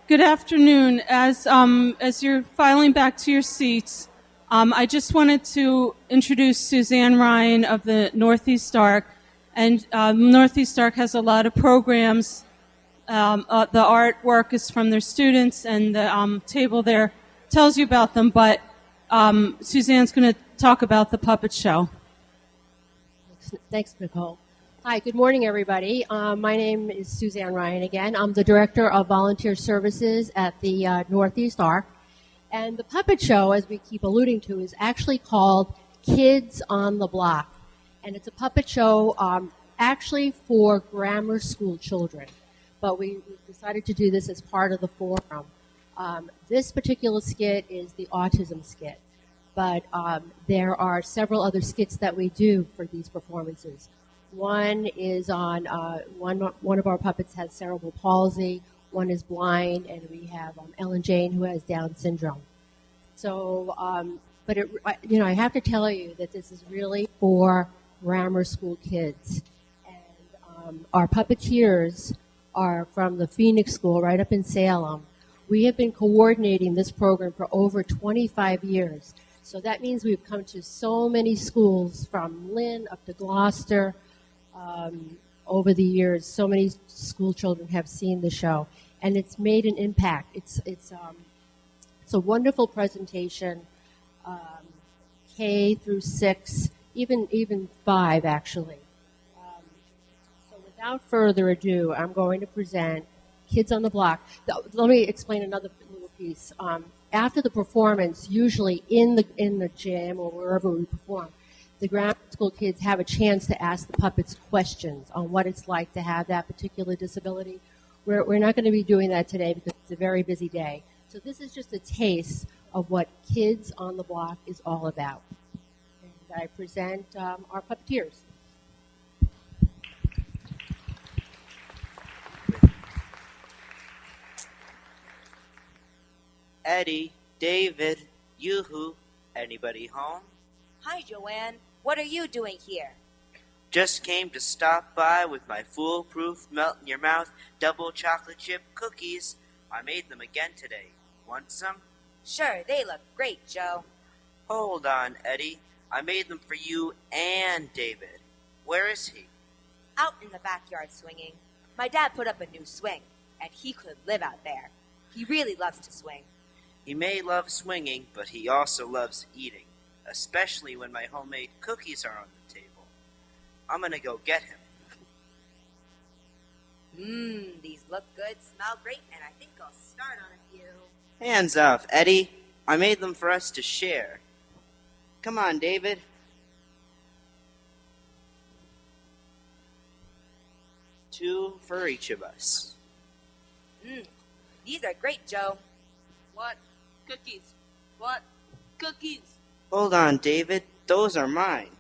Good afternoon. As you're filing back to your seats, I just wanted to introduce Suzanne Ryan of the Northeast Arc. And Northeast Arc has a lot of programs. The artwork is from their students, and the table there tells you about them. But Suzanne's going to talk about the puppet show. Thanks, Nicole. Hi, good morning, everybody. My name is Suzanne Ryan again. I'm the Director of Volunteer Services at the Northeast Arc. And the puppet show, as we keep alluding to, is actually called Kids on the Block. And it's a puppet show actually for grammar school children. But we decided to do this as part of the forum. This particular skit is the Autism skit. But there are several other skits that we do for these performances. One is on, one of our puppets has cerebral palsy, one is blind, and we have Ellen Jane who has Down syndrome. So, I have to tell you that this is really for grammar school kids. And our puppeteers are from the Phoenix School right up in Salem. We have been coordinating this program for over 25 years. So that means we've come to so many schools from Lynn up to Gloucester. Over the years, so many school children have seen the show, and it's made an impact. It's a wonderful presentation, K through 6, even 5 actually. So without further ado, I'm going to present Kids on the Block. Let me explain another little piece. After the performance, usually in the gym or wherever we perform, the grammar school kids have a chance to ask the puppets questions on what it's like to have that particular disability. We're not going to be doing that today because it's a very busy day. So this is just a taste of what Kids on the Block is all about. And I present our puppeteers. Eddie, David, Yoo-hoo, anybody home? Hi, Joanne. What are you doing here? Just came to stop by with my foolproof, melt-in-your-mouth, double chocolate chip cookies. I made them again today. Want some? Sure, they look great, Joe. Hold on, Eddie. I made them for you and David. Where is he? Out in the backyard swinging. My dad put up a new swing, and he could live out there. He really loves to swing. He may love swinging, but he also loves eating. Especially when my homemade cookies are on the table. I'm gonna go get him. These look good, smell great, and I think I'll start on a few. Hands off, Eddie. I made them for us to share. Come on, David. Two for each of us. These are great, Joe. What? Cookies. What? Cookies. Hold on, David. Those are mine.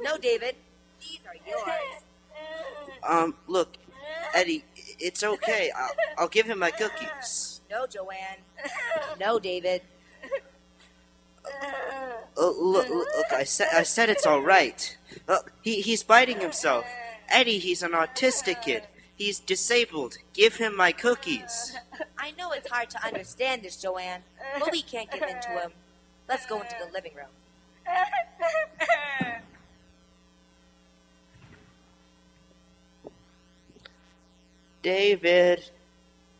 No, David. These are yours. Look, Eddie, it's okay. I'll give him my cookies. No, Joanne. No, David. Look, I said it's all right. He's biting himself. Eddie, he's an autistic kid. He's disabled. Give him my cookies. I know it's hard to understand this, Joanne, but we can't give in to him. Let's go into the living room. David.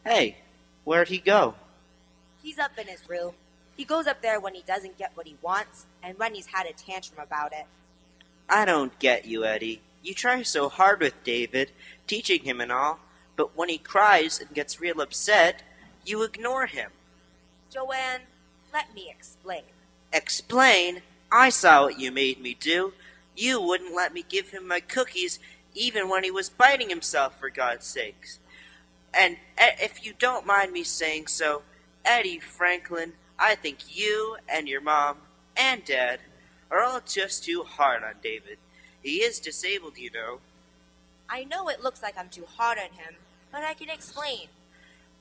Hey, where'd he go? He's up in his room. He goes up there when he doesn't get what he wants and when he's had a tantrum about it. I don't get you, Eddie. You try so hard with David, teaching him and all, but when he cries and gets real upset, you ignore him. Joanne, let me explain. Explain? I saw what you made me do. You wouldn't let me give him my cookies even when he was biting himself, for God's sakes. And if you don't mind me saying so, Eddie Franklin, I think you and your mom and Dad are all just too hard on David. He is disabled, you know. I know it looks like I'm too hard on him, but I can explain.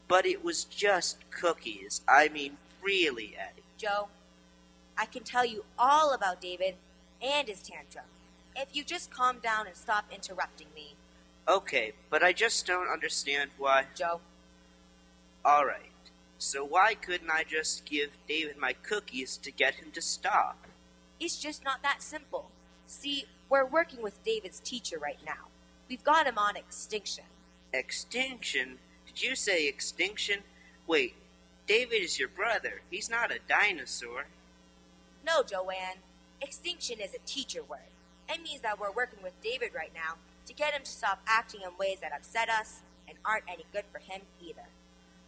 But it was just cookies. I mean, really, Eddie. Joe, I can tell you all about David and his tantrum if you just calm down and stop interrupting me. Okay, but I just don't understand why. Joe. All right. So why couldn't I just give David my cookies to get him to stop? It's just not that simple. See, we're working with David's teacher right now. We've got him on extinction. Extinction? Did you say extinction? Wait, David is your brother. He's not a dinosaur. No, Joanne. Extinction is a teacher word. It means that we're working with David right now to get him to stop acting in ways that upset us and aren't any good for him either.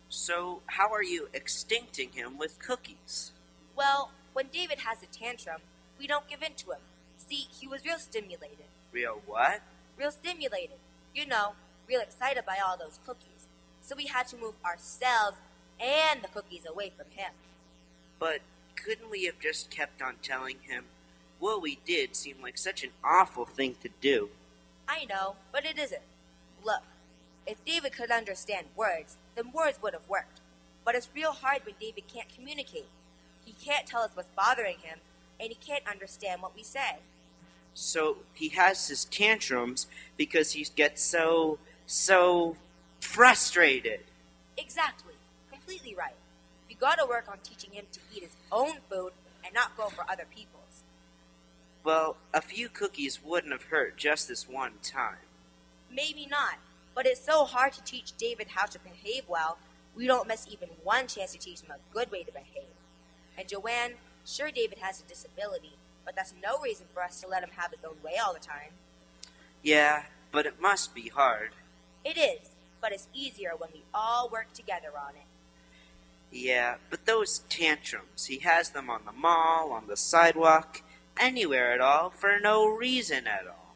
So how are you extincting him with cookies? Well, when David has a tantrum, we don't give in to him. See, he was real stimulated. Real what? Real stimulated. You know, real excited by all those cookies. So we had to move ourselves and the cookies away from him. But couldn't we have just kept on telling him? What we did seemed like such an awful thing to do. I know, but it isn't. Look, if David could understand words, then words would have worked. But it's real hard when David can't communicate. He can't tell us what's bothering him, and he can't understand what we say. So he has his tantrums because he gets so frustrated. Exactly. Completely right. We gotta work on teaching him to eat his own food and not go for other people's. Well, a few cookies wouldn't have hurt just this one time. Maybe not, but it's so hard to teach David how to behave well, we don't miss even one chance to teach him a good way to behave. And Joanne, sure David has a disability, but that's no reason for us to let him have his own way all the time. Yeah, but it must be hard. It is, but it's easier when we all work together on it. Yeah, but those tantrums, he has them on the mall, on the sidewalk, anywhere at all, for no reason at all.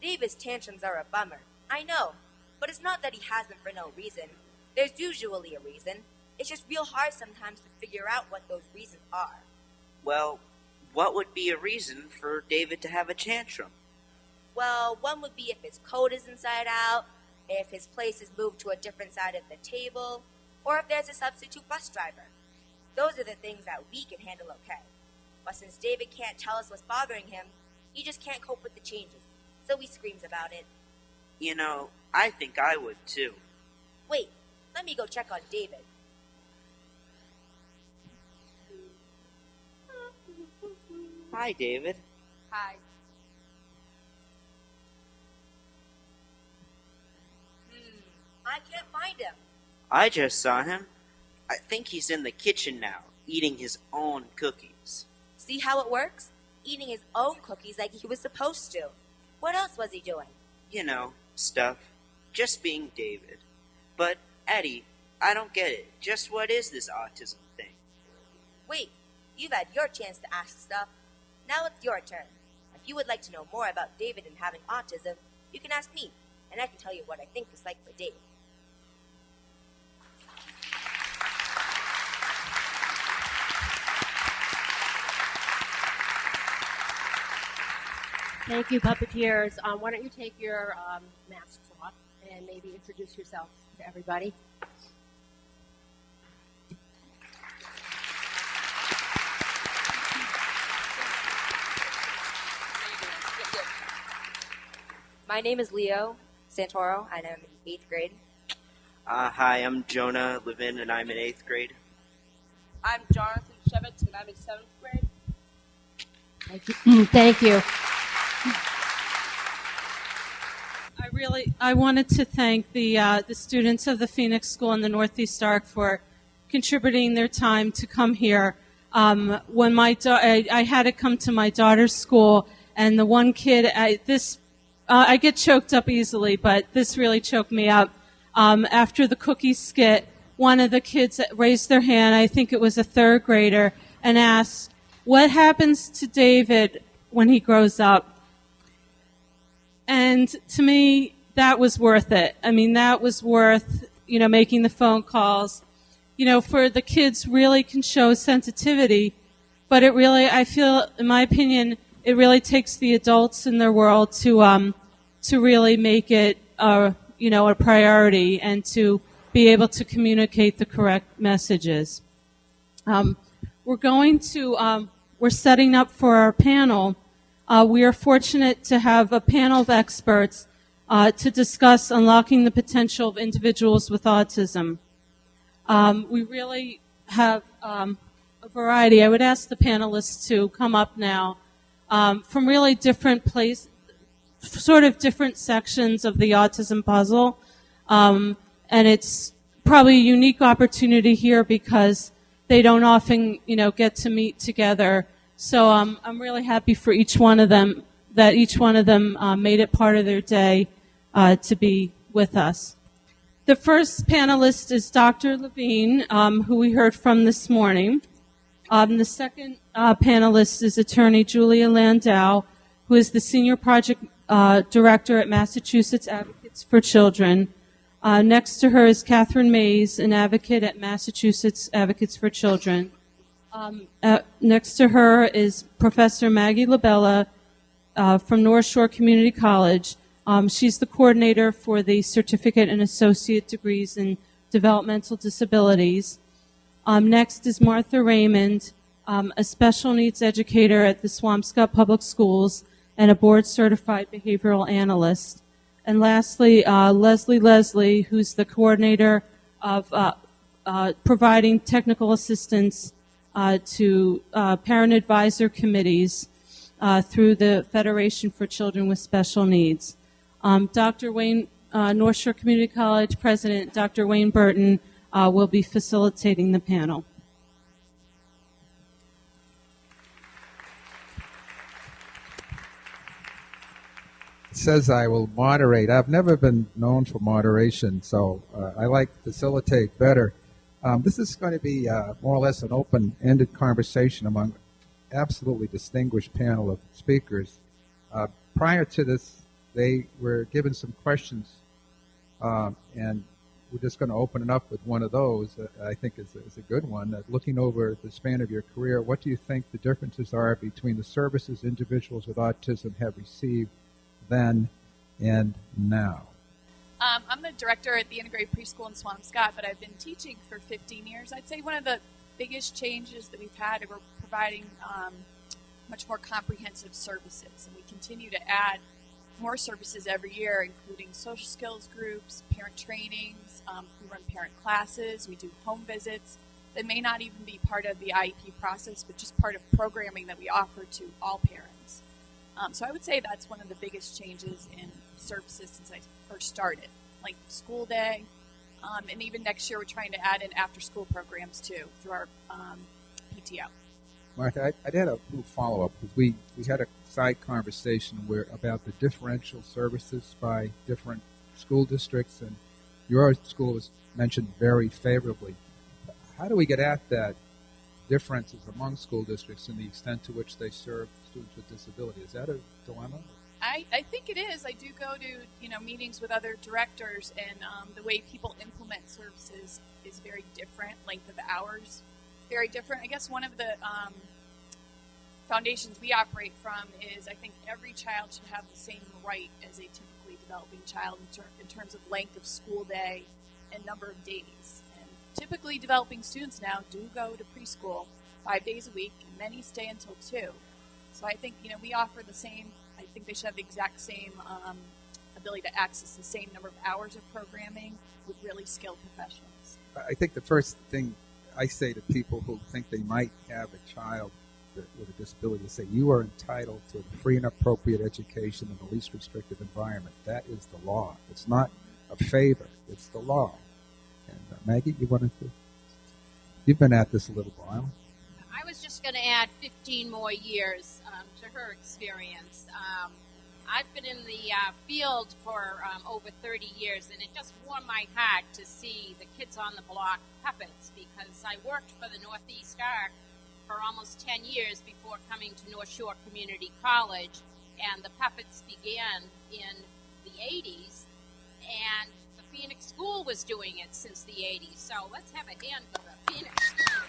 David's tantrums are a bummer, I know, but it's not that he has them for no reason. There's usually a reason. It's just real hard sometimes to figure out what those reasons are. Well, what would be a reason for David to have a tantrum? Well, one would be if his coat is inside out, if his place is moved to a different side of the table, or if there's a substitute bus driver. Those are the things that we can handle okay. But since David can't tell us what's bothering him, he just can't cope with the changes, so he screams about it. You know, I think I would too. Wait, let me go check on David. Hi, David. Hi. I can't find him. I just saw him. I think he's in the kitchen now, eating his own cookies. See how it works? Eating his own cookies like he was supposed to. What else was he doing? You know, stuff. Just being David. But, Eddie, I don't get it. Just what is this autism thing? Wait, you've had your chance to ask stuff. Now it's your turn. If you would like to know more about David and having autism, you can ask me, and I can tell you what I think it's like for David. Thank you, puppeteers. Why don't you take your masks off and maybe introduce yourselves to everybody? My name is Leo Santoro, and I'm in 8th grade. Hi, I'm Jonah Levin, and I'm in 8th grade. I'm Jonathan Shevitz, and I'm in 7th grade. Thank you. Thank you. I wanted to thank the students of the Phoenix School and the Northeast Arc for contributing their time to come here. When I had to come to my daughter's school, and the one kid, I get choked up easily, but this really choked me up. After the cookie skit, one of the kids raised their hand, I think it was a 3rd grader, and asked, "What happens to David when he grows up?" And to me, that was worth it. I mean, that was worth, making the phone calls. For the kids really can show sensitivity, but it really, I feel, in my opinion, it really takes the adults in their world to really make it, a priority and to be able to communicate the correct messages. We're setting up for our panel. We are fortunate to have a panel of experts to discuss unlocking the potential of individuals with autism. We really have a variety. I would ask the panelists to come up now from really different sort of different sections of the autism puzzle. And it's probably a unique opportunity here because they don't often, get to meet together. So I'm really happy for each one of them, that each one of them made it part of their day to be with us. The first panelist is Dr. Levine, who we heard from this morning. The second panelist is attorney Julia Landau, who is the senior project director at Massachusetts Advocates for Children. Next to her is Catherine Mays, an advocate at Massachusetts Advocates for Children. Next to her is Professor Maggie Labella from North Shore Community College. She's the coordinator for the Certificate and Associate Degrees in Developmental Disabilities. Next is Martha Raymond, a special needs educator at the Swampscott Public Schools and a board-certified behavioral analyst. And lastly, Leslie, who's the coordinator of providing technical assistance to parent advisor committees through the Federation for Children with Special Needs. Dr. Wayne, North Shore Community College President Dr. Wayne Burton will be facilitating the panel. It says I will moderate. I've never been known for moderation, so I like to facilitate better. This is going to be more or less an open-ended conversation among absolutely distinguished panel of speakers. Prior to this, they were given some questions, and we're just going to open it up with one of those. I think is a good one. Looking over the span of your career, what do you think the differences are between the services individuals with autism have received then and now? I'm the director at the Integrated Preschool in Swampscott, but I've been teaching for 15 years. I'd say one of the biggest changes that we've had is we're providing much more comprehensive services, and we continue to add more services every year, including social skills groups, parent trainings, we run parent classes, we do home visits that may not even be part of the IEP process, but just part of programming that we offer to all parents. So I would say that's one of the biggest changes in services since I first started, like school day, and even next year we're trying to add in after-school programs too through our PTO. Martha, I had a little follow-up because we had a side conversation about the differential services by different school districts, and your school was mentioned very favorably. How do we get at that differences among school districts and the extent to which they serve students with disability? Is that a dilemma? I think it is. I do go to meetings with other directors, and the way people implement services is very different. Length of hours, very different. I guess one of the foundations we operate from is I think every child should have the same right as a typically developing child in terms of length of school day and number of days. And typically developing students now do go to preschool 5 days a week, and many stay until 2. So I think we offer the same. I think they should have the exact same ability to access the same number of hours of programming with really skilled professionals. I think the first thing I say to people who think they might have a child with a disability is say you are entitled to a free and appropriate education in the least restrictive environment. That is the law. It's not a favor. It's the law. And Maggie, you've been at this a little while. I was just going to add 15 more years to her experience. I've been in the field for over 30 years, and it just warmed my heart to see the kids on the block puppets, because I worked for the Northeast Arc for almost 10 years before coming to North Shore Community College, and the puppets began in the 80s, and the Phoenix School was doing it since the 80s, so let's have a hand for the Phoenix School.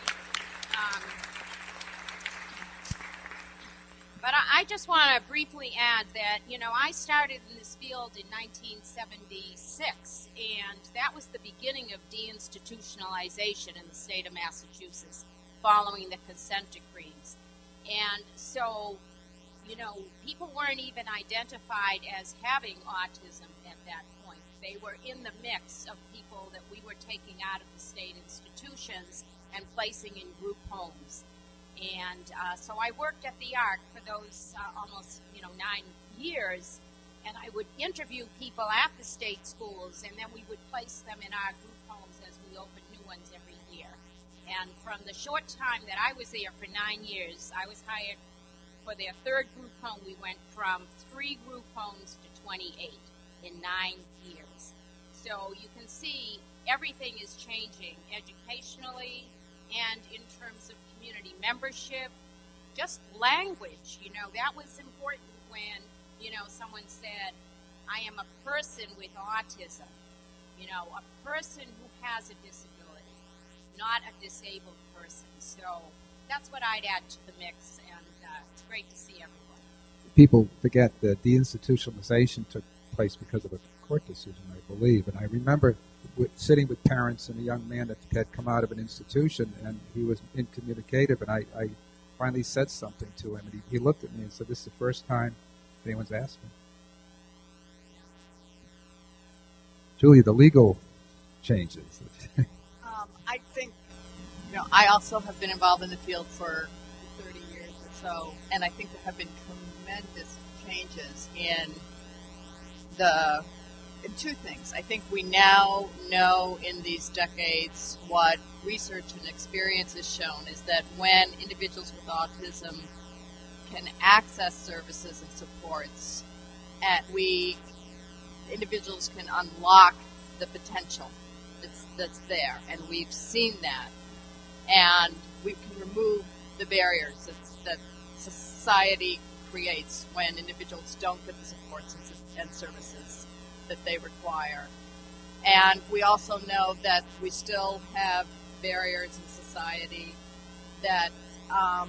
But I just want to briefly add that, I started in this field in 1976, and that was the beginning of deinstitutionalization in the state of Massachusetts following the consent decrees. And so people weren't even identified as having autism at that point. They were in the mix of people that we were taking out of the state institutions and placing in group homes. And so I worked at the ARC for those almost 9 years, and I would interview people at the state schools, and then we would place them in our group homes as we opened new ones every year. And from the short time that I was there for 9 years, I was hired for their third group home. We went from 3 group homes to 28 in 9 years. So you can see everything is changing educationally and in terms of community membership, just language. That was important when, someone said, I am a person with autism, a person who has a disability, not a disabled person. So that's what I'd add to the mix, and it's great to see everyone. People forget that deinstitutionalization took place because of a court decision, I believe. And I remember sitting with parents and a young man that had come out of an institution, and he was incommunicative, and I finally said something to him, and he looked at me and said, this is the first time anyone's asked me. Julie, the legal changes. I think, I also have been involved in the field for 30 years or so, and I think there have been tremendous changes in two things. I think we now know in these decades what research and experience has shown is that when individuals with autism can access services and supports, individuals can unlock the potential that's there, and we've seen that, and we can remove the barriers that society creates when individuals don't get the supports and services that they require. And we also know that we still have barriers in society that are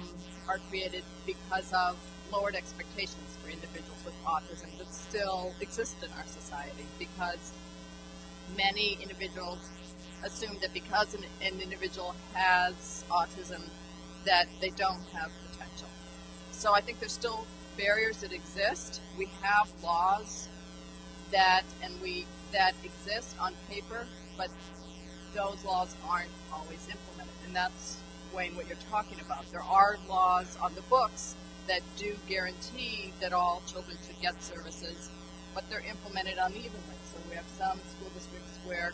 created because of lowered expectations for individuals with autism that still exist in our society, because many individuals assume that because an individual has autism that they don't have potential. So I think there's still barriers that exist. We have laws that exist on paper, but those laws aren't always implemented. And that's, Wayne, what you're talking about. There are laws on the books that do guarantee that all children should get services, but they're implemented unevenly. So we have some school districts where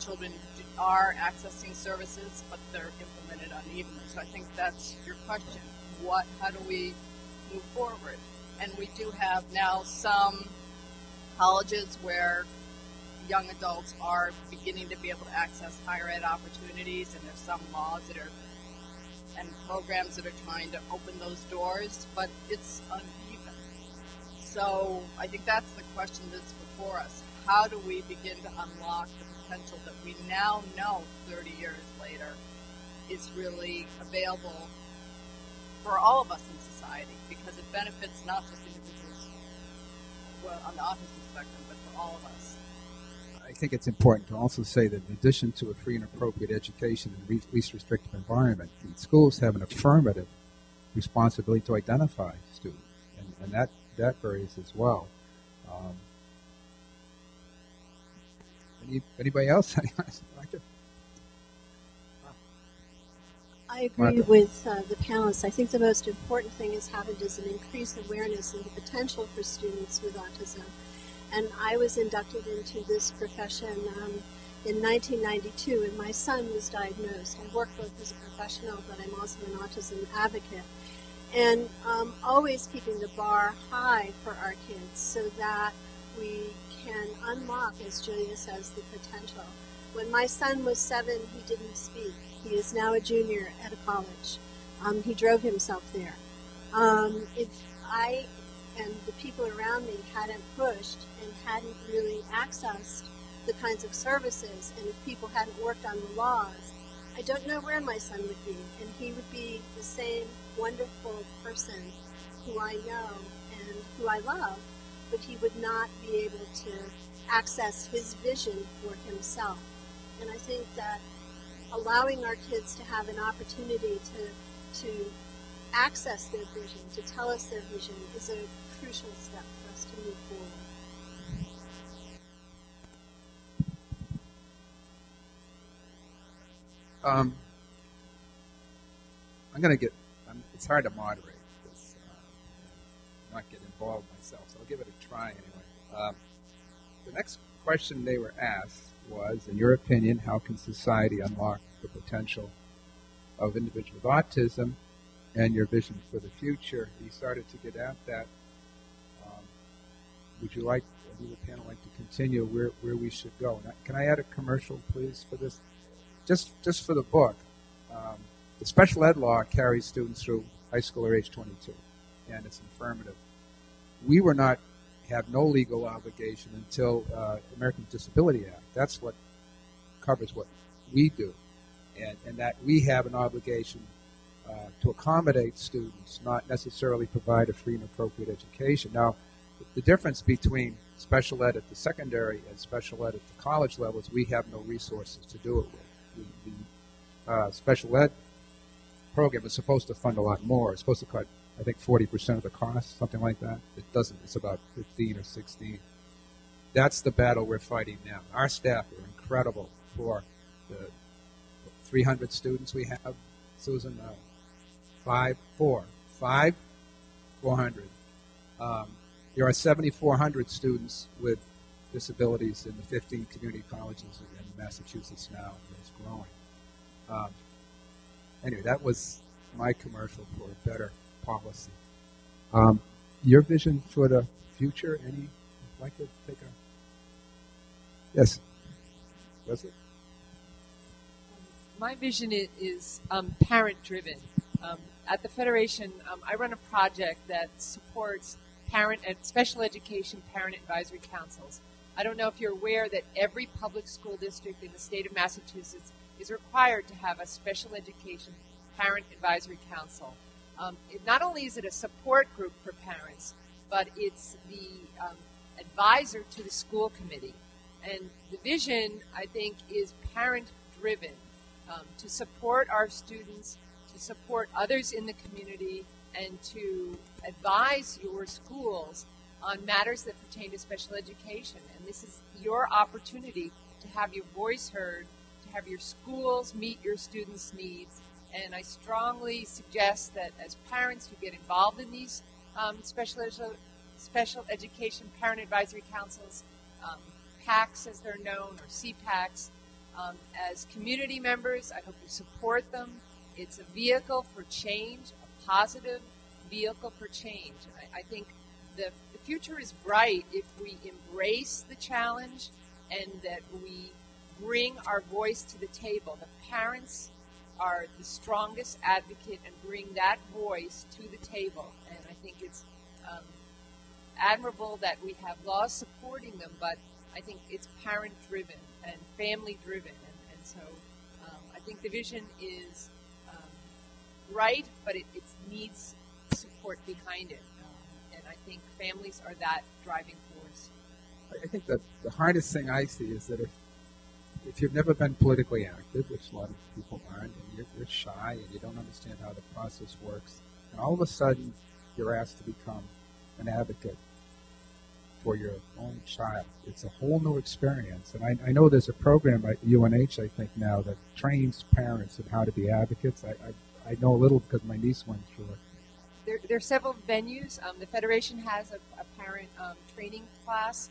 children are accessing services, but they're implemented unevenly. So I think that's your question. How do we move forward? And we do have now some colleges where young adults are beginning to be able to access higher ed opportunities, and there's some laws and programs that are trying to open those doors, but it's uneven. So I think that's the question that's before us. How do we begin to unlock the potential that we now know 30 years later is really available for all of us in society, because it benefits not just individuals on the autism spectrum, but for all of us. I think it's important to also say that in addition to a free and appropriate education in a least restrictive environment, the schools have an affirmative responsibility to identify students, and that varies as well. Anybody else? I agree with the panelists. I think the most important thing is having just an increased awareness of the potential for students with autism. And I was inducted into this profession in 1992, and my son was diagnosed. I work both as a professional, but I'm also an autism advocate. And always keeping the bar high for our kids so that we can unlock, as Julia says, the potential. When my son was 7, he didn't speak. He is now a junior at a college. He drove himself there. If I and the people around me hadn't pushed and hadn't really accessed the kinds of services, and if people hadn't worked on the laws, I don't know where my son would be. And he would be the same wonderful person who I know and who I love, but he would not be able to access his vision for himself. And I think that allowing our kids to have an opportunity to access their vision, to tell us their vision, is a crucial step for us to move forward. It's hard to moderate this, not get involved myself, so I'll give it a try anyway. The next question they were asked was, in your opinion, how can society unlock the potential of individuals with autism and your vision for the future? You started to get at that. Would you the panel like to continue where we should go? Now, can I add a commercial, please, for this? Just for the book. The special ed law carries students through high school or age 22, and it's affirmative. We have no legal obligation until American Disability Act. That's what covers what we do, and that we have an obligation to accommodate students, not necessarily provide a free and appropriate education. Now, the difference between special ed at the secondary and special ed at the college level is we have no resources to do it with. The special ed program is supposed to fund a lot more. It's supposed to cut, I think, 40% of the cost, something like that. It doesn't. It's about 15 or 16. That's the battle we're fighting now. Our staff are incredible for the 300 students we have. Susan, 400. There are 7,400 students with disabilities in the 15 community colleges in Massachusetts now, and it's growing. Anyway, that was my commercial for a better policy. Your vision for the future, any you'd like to take a... Yes. Was it? My vision is parent-driven. At the Federation, I run a project that supports parent and special education parent advisory councils. I don't know if you're aware that every public school district in the state of Massachusetts is required to have a special education parent advisory council. Not only is it a support group for parents, but it's the advisor to the school committee. And the vision, I think, is parent-driven, to support our students, to support others in the community, and to advise your schools on matters that pertain to special education. And this is your opportunity to have your voice heard, to have your schools meet your students' needs. And I strongly suggest that as parents you get involved in these special education parent advisory councils, PACs as they're known, or CPACs. As community members, I hope you support them. It's a vehicle for change, a positive vehicle for change. I think the future is bright if we embrace the challenge and that we bring our voice to the table. The parents are the strongest advocate and bring that voice to the table. And I think it's admirable that we have laws supporting them, but I think it's parent-driven and family-driven. And so I think the vision is right, but it needs support behind it. And I think families are that driving force. I think that the hardest thing I see is that if you've never been politically active, which a lot of people aren't, and you're shy and you don't understand how the process works, and all of a sudden you're asked to become an advocate for your own child. It's a whole new experience. And I know there's a program at UNH, I think now, that trains parents in how to be advocates. I know a little because my niece went through it. There are several venues. The Federation has a parent training class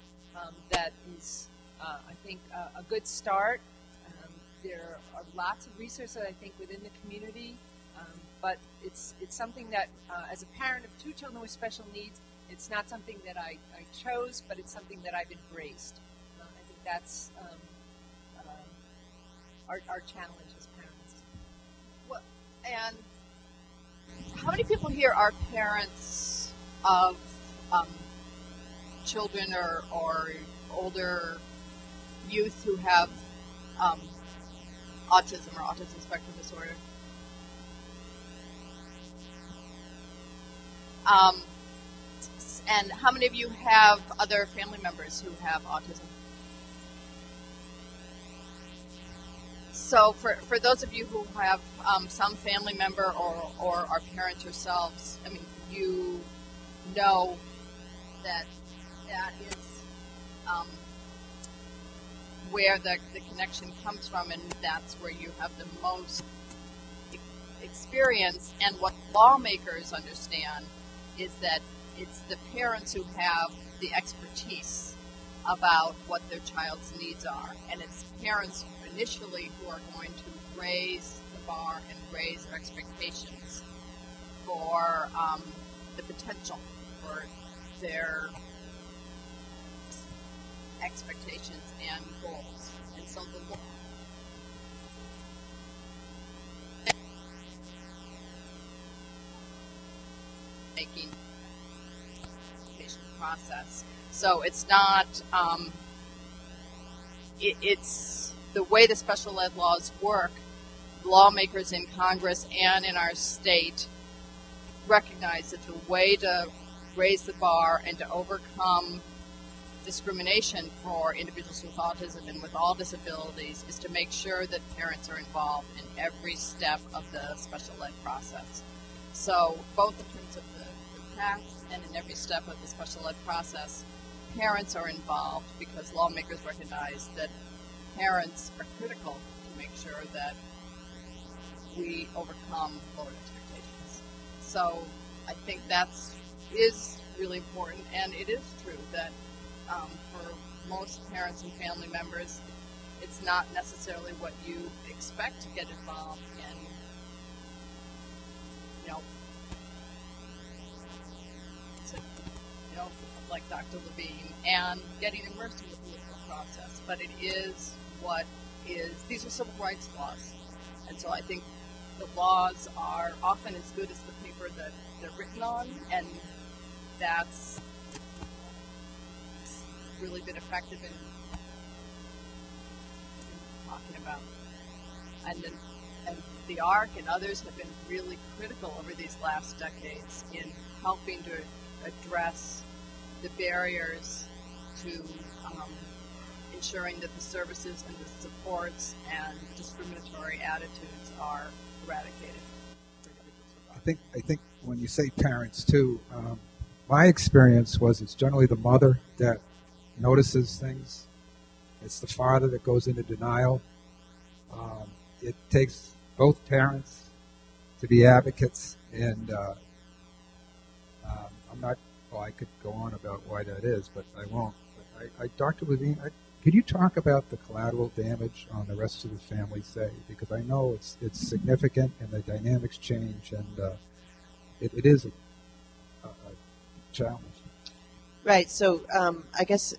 that is, I think, a good start. There are lots of resources, I think, within the community. But it's something that, as a parent of two children with special needs, it's not something that I chose, but it's something that I've embraced. I think that's our challenge as parents. Well, and how many people here are parents of children or older youth who have autism or autism spectrum disorder? And how many of you have other family members who have autism? So for those of you who have some family member or are parents yourselves, I mean, you know that is where the connection comes from, and that's where you have the most experience. And what lawmakers understand is that it's the parents who have the expertise about what their child's needs are, and it's parents initially who are going to raise the bar and raise their expectations for the potential for their expectations and goals. And so the making process. So it's not, it's the way the special ed laws work. Lawmakers in Congress and in our state recognize that the way to raise the bar and to overcome discrimination for individuals with autism and with all disabilities is to make sure that parents are involved in every step of the special ed process. So both in terms of the facts and in every step of the special ed process, parents are involved because lawmakers recognize that parents are critical to make sure that we overcome lowered expectations. So I think is really important, and it is true that for most parents and family members, it's not necessarily what you expect to get involved in, like Dr. Levine, and getting immersed in the political process. But it is these are civil rights laws. And so I think the laws are often as good as the paper that they're written on, and that's really been effective in talking about. And the ARC and others have been really critical over these last decades in helping to address the barriers to ensuring that the services and the supports and discriminatory attitudes are eradicated for individuals with autism. I think when you say parents too, my experience was it's generally the mother that notices things. It's the father that goes into denial. It takes both parents to be advocates, and I'm not. Well, I could go on about why that is, but I won't. But Dr. Levine, could you talk about the collateral damage on the rest of the family say? Because I know it's significant, and the dynamics change, and it is a challenge. Right. So I guess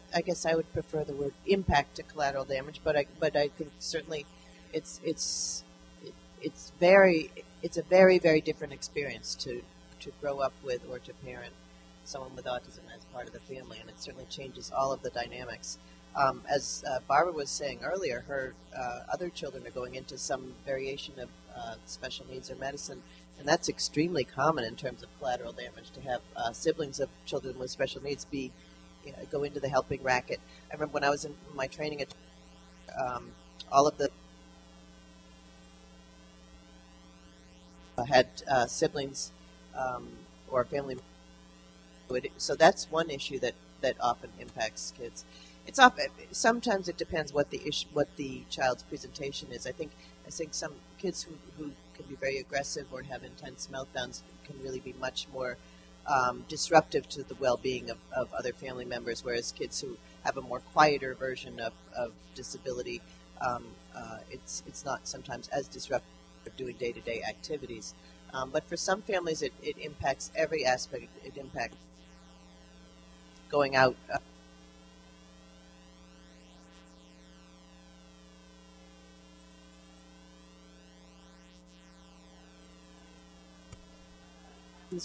I would prefer the word impact to collateral damage, but I think certainly it's a very very different experience to grow up with or to parent someone with autism as part of the family, and it certainly changes all of the dynamics. As Barbara was saying earlier, her other children are going into some variation of special needs or medicine, and that's extremely common in terms of collateral damage, to have siblings of children with special needs go into the helping racket. I remember when I was in my training at all of the had siblings or family. So that's one issue that often impacts kids. It's often, sometimes it depends what the child's presentation is. I think some kids who can be very aggressive or have intense meltdowns can really be much more disruptive to the well-being of other family members, whereas kids who have a more quieter version of disability, it's not sometimes as disruptive of doing day-to-day activities. But for some families, it impacts every aspect. It impacts going out.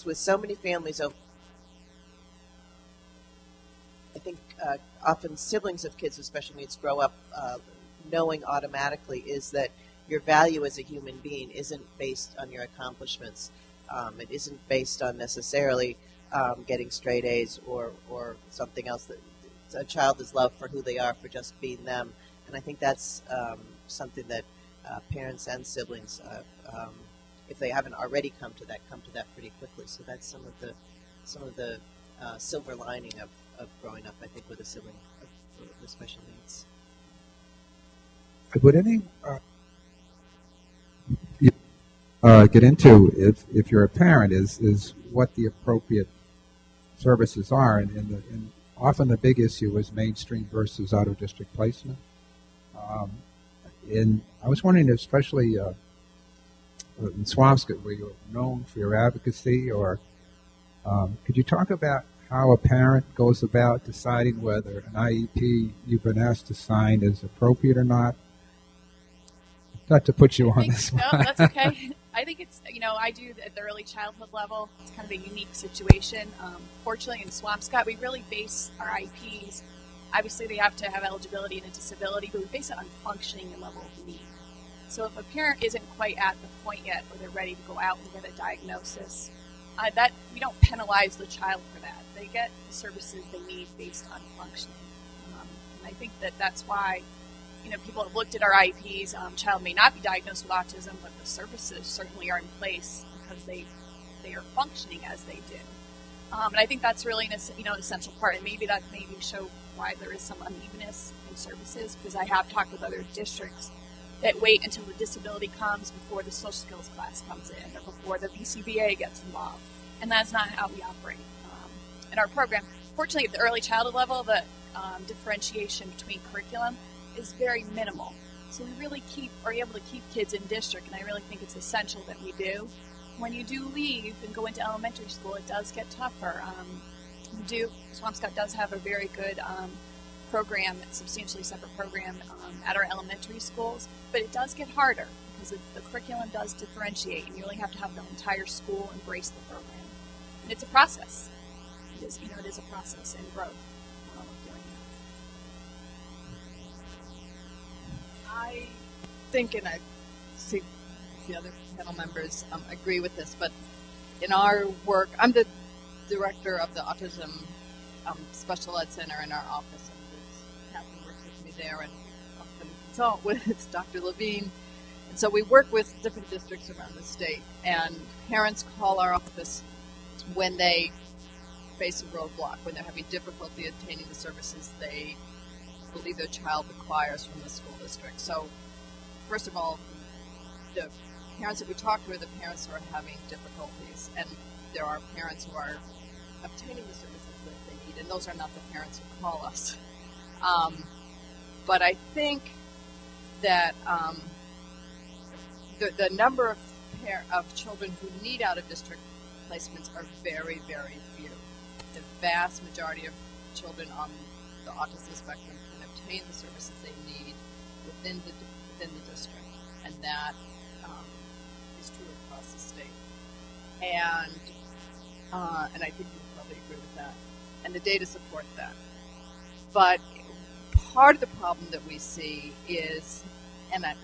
With so many families, I think often siblings of kids with special needs grow up knowing automatically is that your value as a human being isn't based on your accomplishments. It isn't based on necessarily getting straight A's or something else. That a child is loved for who they are, for just being them. And I think that's something that parents and siblings, if they haven't already come to that pretty quickly. So that's some of the silver lining of growing up, I think, with a sibling with special needs. Would any get into, if you're a parent, is what the appropriate services are, and often the big issue is mainstream versus out-of-district placement. And I was wondering, especially in Swampscott, where you're known for your advocacy, or could you talk about how a parent goes about deciding whether an IEP you've been asked to sign is appropriate or not? Not to put you on the spot. No, that's okay. I think it's, I do at the early childhood level. It's kind of a unique situation. Fortunately, in Swampscott, we really base our IEPs. Obviously, they have to have eligibility and a disability, but we base it on functioning and level of need. So if a parent isn't quite at the point yet where they're ready to go out and get a diagnosis, that we don't penalize the child for that. They get the services they need based on functioning. And I think that's why people have looked at our IEPs. Child may not be diagnosed with autism, but the services certainly are in place because they are functioning as they do. And I think that's really an essential part. And maybe that show why there is some unevenness in services, because I have talked with other districts that wait until the disability comes before the social skills class comes in or before the BCBA gets involved. And that's not how we operate in our program. Fortunately, at the early childhood level, the differentiation between curriculum is very minimal. So we really are able to keep kids in district, and I really think it's essential that we do. When you do leave and go into elementary school, it does get tougher. Swampscott does have a very good program, substantially separate program at our elementary schools, but it does get harder because the curriculum does differentiate, and you really have to have the entire school embrace the program. And it's a process. It is a process and growth of doing that. I think, and I see the other panel members agree with this, but in our work, I'm the director of the Autism Special Ed Center in our office, and Catherine works with me there, and often consult with Dr. Levine. And so we work with different districts around the state, and parents call our office when they face a roadblock, when they're having difficulty obtaining the services they believe their child requires from the school district. So, first of all, the parents that we talk to are the parents who are having difficulties, and there are parents who are obtaining the services that they need, and those are not the parents who call us. But I think that the number of children who need out-of-district placements are very, very few. The vast majority of children on the autism spectrum can obtain the services they need within the district, and that is true across the state. And I think you would probably agree with that. And the data support that. But part of the problem that we see is, and I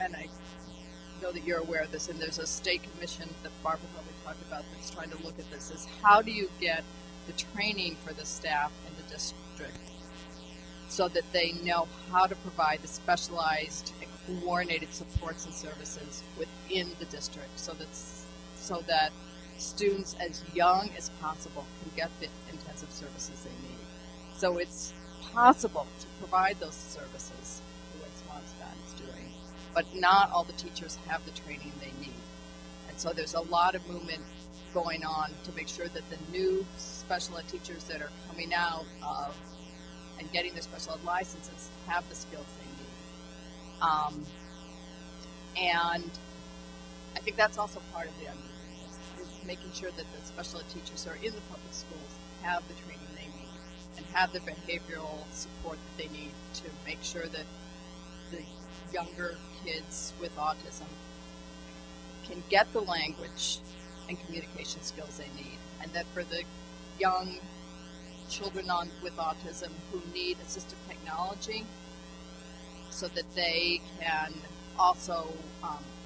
know that you're aware of this, and there's a state commission that Barbara probably talked about that's trying to look at this, is how do you get the training for the staff in the district so that they know how to provide the specialized and coordinated supports and services within the district, so that students as young as possible can get the intensive services they need. So it's possible to provide those services the way Swampscott is doing, but not all the teachers have the training they need. And so there's a lot of movement going on to make sure that the new special ed teachers that are coming out of and getting their special ed licenses have the skills they need. And I think that's also part of the unevenness, is making sure that the special ed teachers who are in the public schools have the training they need and have the behavioral support that they need to make sure that the younger kids with autism can get the language and communication skills they need, and that for the young children with autism who need assistive technology, so that they can also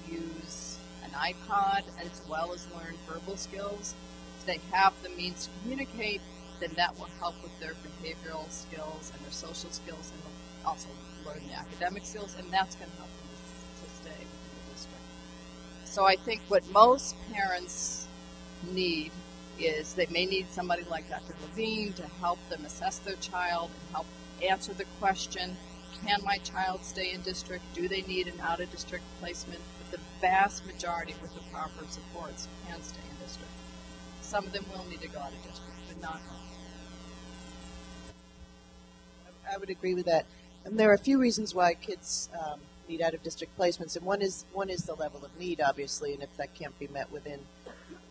use an iPod as well as learn verbal skills. If they have the means to communicate, then that will help with their behavioral skills and their social skills, and they'll also learn the academic skills, and that's going to help them to stay within the So I think what most parents need is they may need somebody like Dr. Levine to help them assess their child and help answer the question, can my child stay in district? Do they need an out-of-district placement? But the vast majority with the proper supports can stay in district. Some of them will need to go out of district, but not all. I would agree with that. And there are a few reasons why kids need out-of-district placements, and one is the level of need, obviously, and if that can't be met within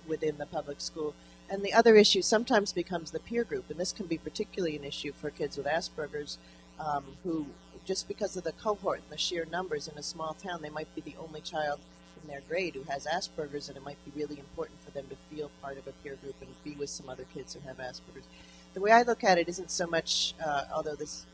the public school. And the other issue sometimes becomes the peer group, and this can be particularly an issue for kids with Asperger's, who, just because of the cohort and the sheer numbers in a small town, they might be the only child in their grade who has Asperger's, and it might be really important for them to feel part of a peer group and be with some other kids who have Asperger's. The way I look at it isn't so much, although this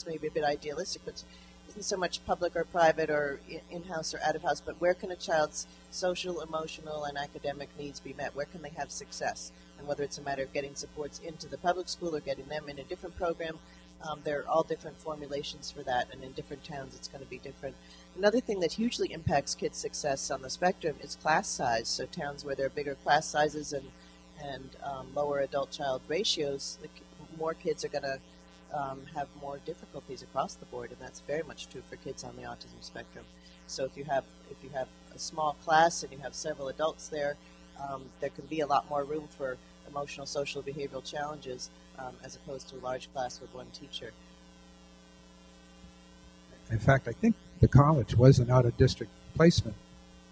may be a bit idealistic, but isn't so much public or private or in-house or out-of-house, but where can a child's social, emotional, and academic needs be met? Where can they have success? And whether it's a matter of getting supports into the public school or getting them in a different program, there are all different formulations for that, and in different towns it's going to be different. Another thing that hugely impacts kids' success on the spectrum is class size. So towns where there are bigger class sizes and lower adult-child ratios, more kids are going to have more difficulties across the board, and that's very much true for kids on the autism spectrum. So if you have a small class and you have several adults there, there can be a lot more room for emotional, social, behavioral challenges as opposed to a large class with one teacher. In fact, I think the college was an out-of-district placement,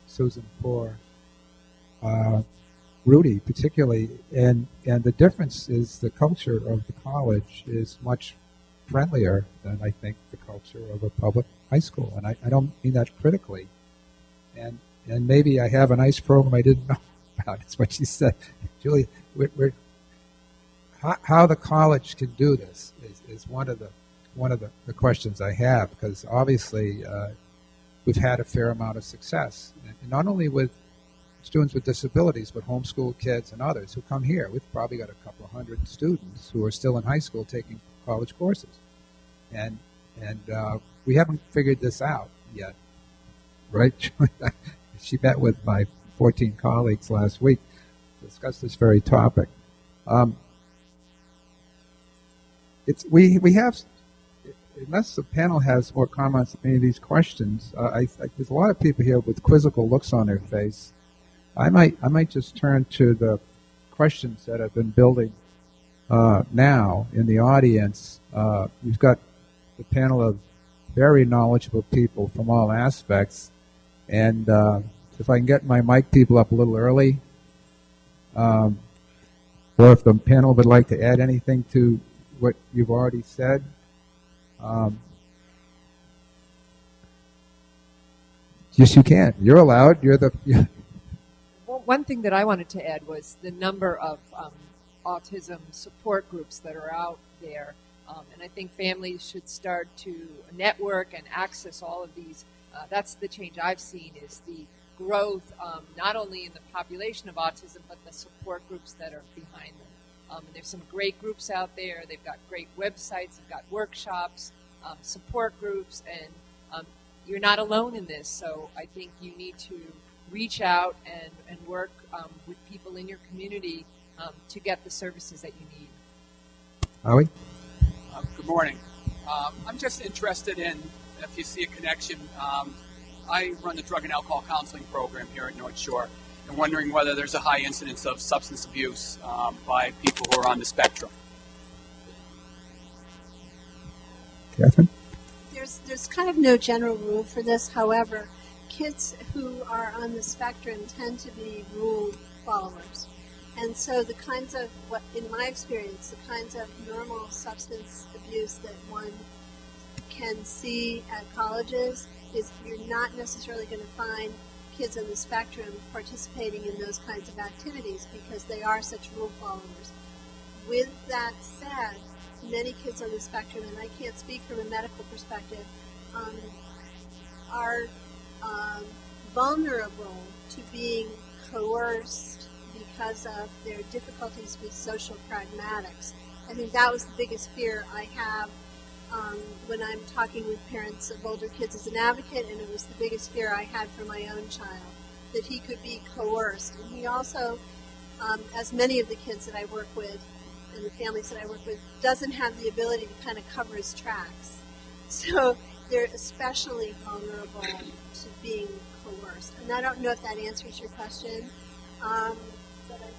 Susan, for Rudy particularly, and the difference is the culture of the college is much friendlier than I think the culture of a public high school, and I don't mean that critically. And maybe I have a nice program I didn't know about. It's what she said, Julie. How the college can do this is one of the questions I have, because obviously we've had a fair amount of success, and not only with students with disabilities, but homeschool kids and others who come here. We've probably got a couple of hundred students who are still in high school taking college courses, and we haven't figured this out yet, right? She met with my 14 colleagues last week to discuss this very topic. We have, unless the panel has more comments on any of these questions, there's a lot of people here with quizzical looks on their face. I might just turn to the questions that have been building now in the audience. We've got the panel of very knowledgeable people from all aspects, and if I can get my mic people up a little early, or if the panel would like to add anything to what you've already said. Yes, you can. You're allowed. You're the... One thing that I wanted to add was the number of autism support groups that are out there. And I think families should start to network and access all of these. That's the change I've seen, is the growth, not only in the population of autism, but the support groups that are behind them. And there's some great groups out there. They've got great websites. They've got workshops, support groups, and you're not alone in this. So I think you need to reach out and work with people in your community to get the services that you need. Howie? Good morning. I'm just interested in if you see a connection. I run the drug and alcohol counseling program here at North Shore, and wondering whether there's a high incidence of substance abuse by people who are on the spectrum. Catherine? There's kind of no general rule for this. However, kids who are on the spectrum tend to be rule followers. And so the kinds of, in my experience, the kinds of normal substance abuse that one can see at colleges is you're not necessarily going to find kids on the spectrum participating in those kinds of activities because they are such rule followers. With that said, many kids on the spectrum, and I can't speak from a medical perspective, are vulnerable to being coerced because of their difficulties with social pragmatics. I think that was the biggest fear I have when I'm talking with parents of older kids as an advocate, and it was the biggest fear I had for my own child. that he could be coerced. And he also, as many of the kids that I work with and the families that I work with, doesn't have the ability to kind of cover his tracks. So they're especially vulnerable to being coerced. And I don't know if that answers your question, but I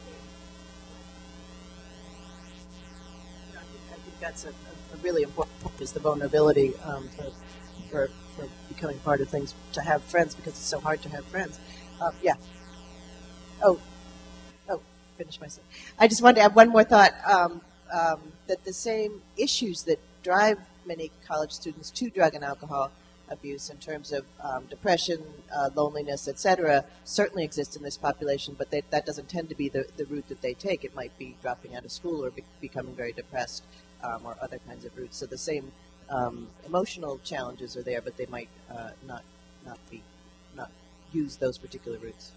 think that's a really important point, is the vulnerability for becoming part of things, to have friends, because it's so hard to have friends. Yeah. Oh, finish myself. I just wanted to add one more thought, that the same issues that drive many college students to drug and alcohol abuse in terms of depression, loneliness, etc., certainly exist in this population, but that doesn't tend to be the route that they take. It might be dropping out of school or becoming very depressed, or other kinds of routes. So the same emotional challenges are there, but they might not use those particular routes.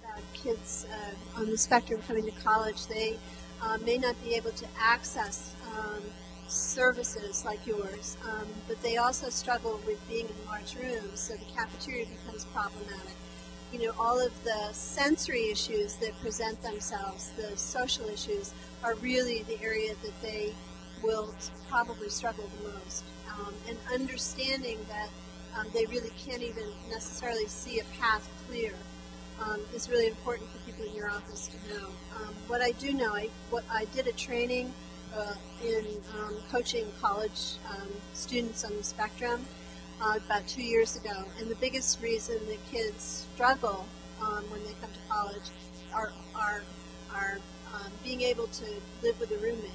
About kids on the spectrum coming to college, they may not be able to access services like yours, but they also struggle with being in large rooms, so the cafeteria becomes problematic. You know, all of the sensory issues that present themselves, the social issues, are really the area that they will probably struggle the most. And understanding that they really can't even necessarily see a path clear is really important for people in your office to know. What I do know, I did a training in coaching college students on the spectrum about 2 years ago, and the biggest reason that kids struggle when they come to college are being able to live with a roommate,